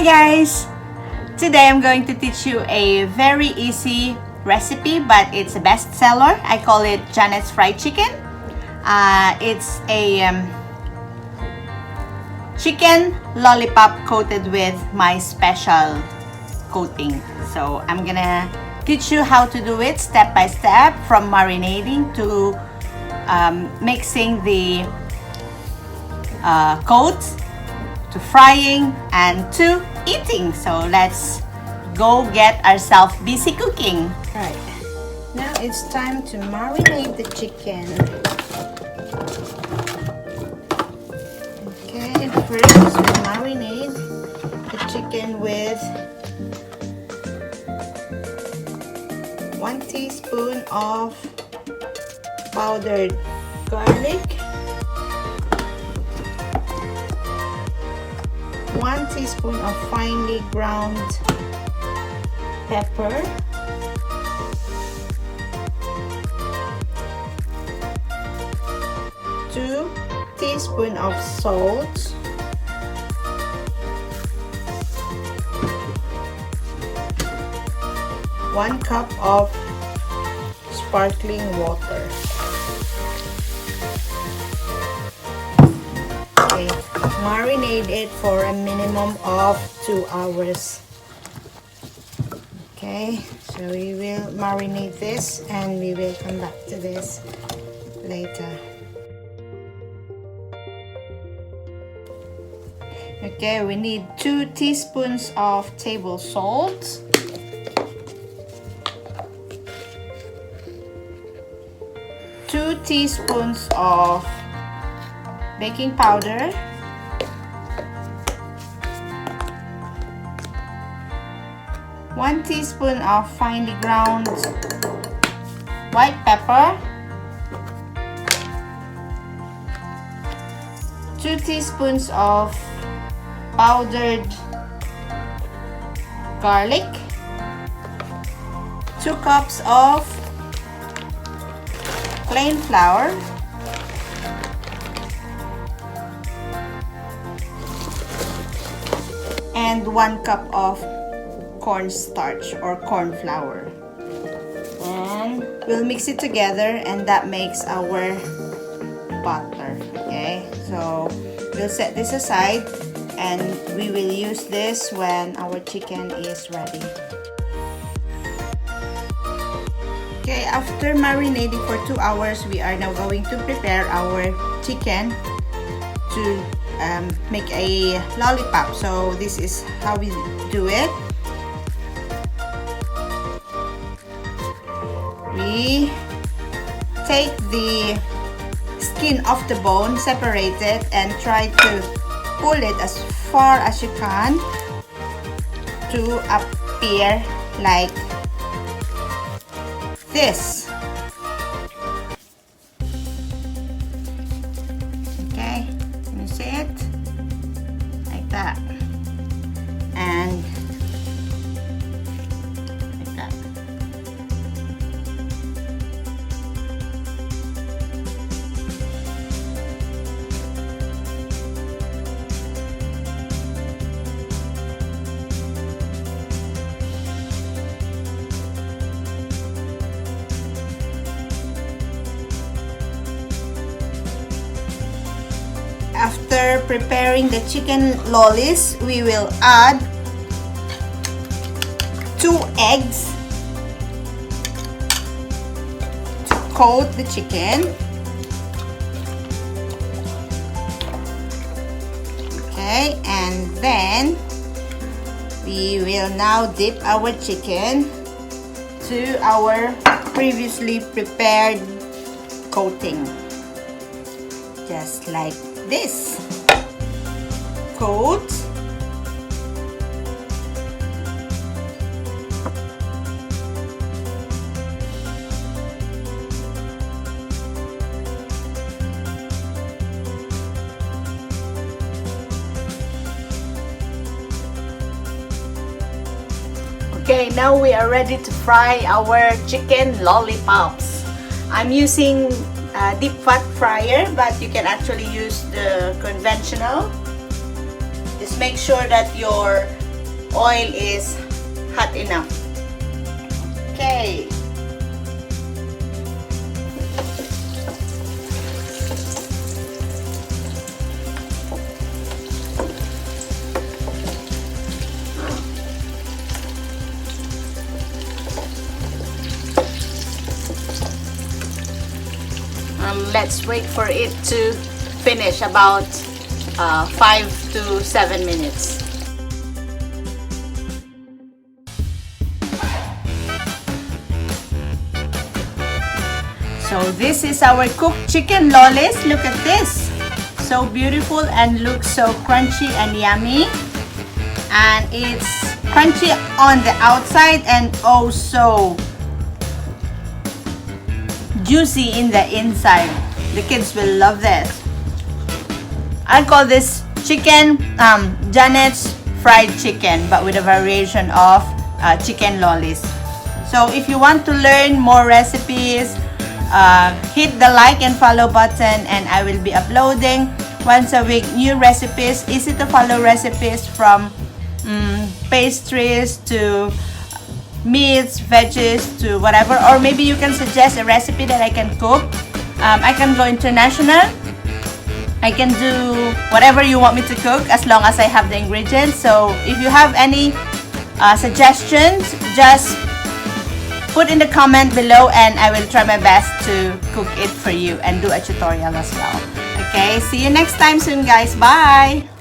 Hi guys! Today I'm going to teach you a very easy recipe, but it's a bestseller. I call it Jannette's fried chicken. It's a chicken lollipop coated with my special coating. So I'm gonna teach you how to do it step by step, from marinating to mixing the coats, to frying, and to eating. So let's go get ourselves busy cooking. Right, now it's time to marinate the chicken. Okay, first we marinate the chicken with 1 teaspoon of powdered garlic, 1 teaspoon of finely ground pepper, 2 teaspoons of salt, 1 cup of sparkling water. Okay, marinate it for a minimum of 2 hours. Okay, so we will marinate this and we will come back to this later. Okay, we need 2 teaspoons of table salt, 2 teaspoons of baking powder, 1 teaspoon of finely ground white pepper, 2 teaspoons of powdered garlic, 2 cups of plain flour, and 1 cup of cornstarch or cornflour. And we'll mix it together, and that makes our butter. Okay, so we'll set this aside and we will use this when our chicken is ready. Okay, after marinating for 2 hours, we are now going to prepare our chicken to make a lollipop. So this is how we do it. We take the skin off the bone, separate it, and try to pull it as far as you can to appear like this. Okay, can you see it? Like that. And like that. After preparing the chicken lollies, we will add 2 eggs to coat the chicken. Okay, and then we will now dip our chicken to our previously prepared coating, just like this. Coat. Okay, now we are ready to fry our chicken lollipops. I'm using deep fat fryer, but you can actually use the conventional. Just make sure that your oil is hot enough. Okay. Let's wait for it to finish about 5 to 7 minutes. So this is our cooked chicken lollies. Look at this. So beautiful and looks so crunchy and yummy. And it's crunchy on the outside and also juicy in the inside. The kids will love this. I call this chicken Jannette's fried chicken, but with a variation of chicken lollies. So if you want to learn more recipes, hit the like and follow button, and I will be uploading once a week new recipes, easy to follow recipes from pastries to meats, veggies, to whatever. Or maybe you can suggest a recipe that I can cook. I can go international. I can do whatever you want me to cook as long as I have the ingredients. So if you have any suggestions, just put in the comment below and I will try my best to cook it for you and do a tutorial as well. Okay, see you next time soon, guys. Bye!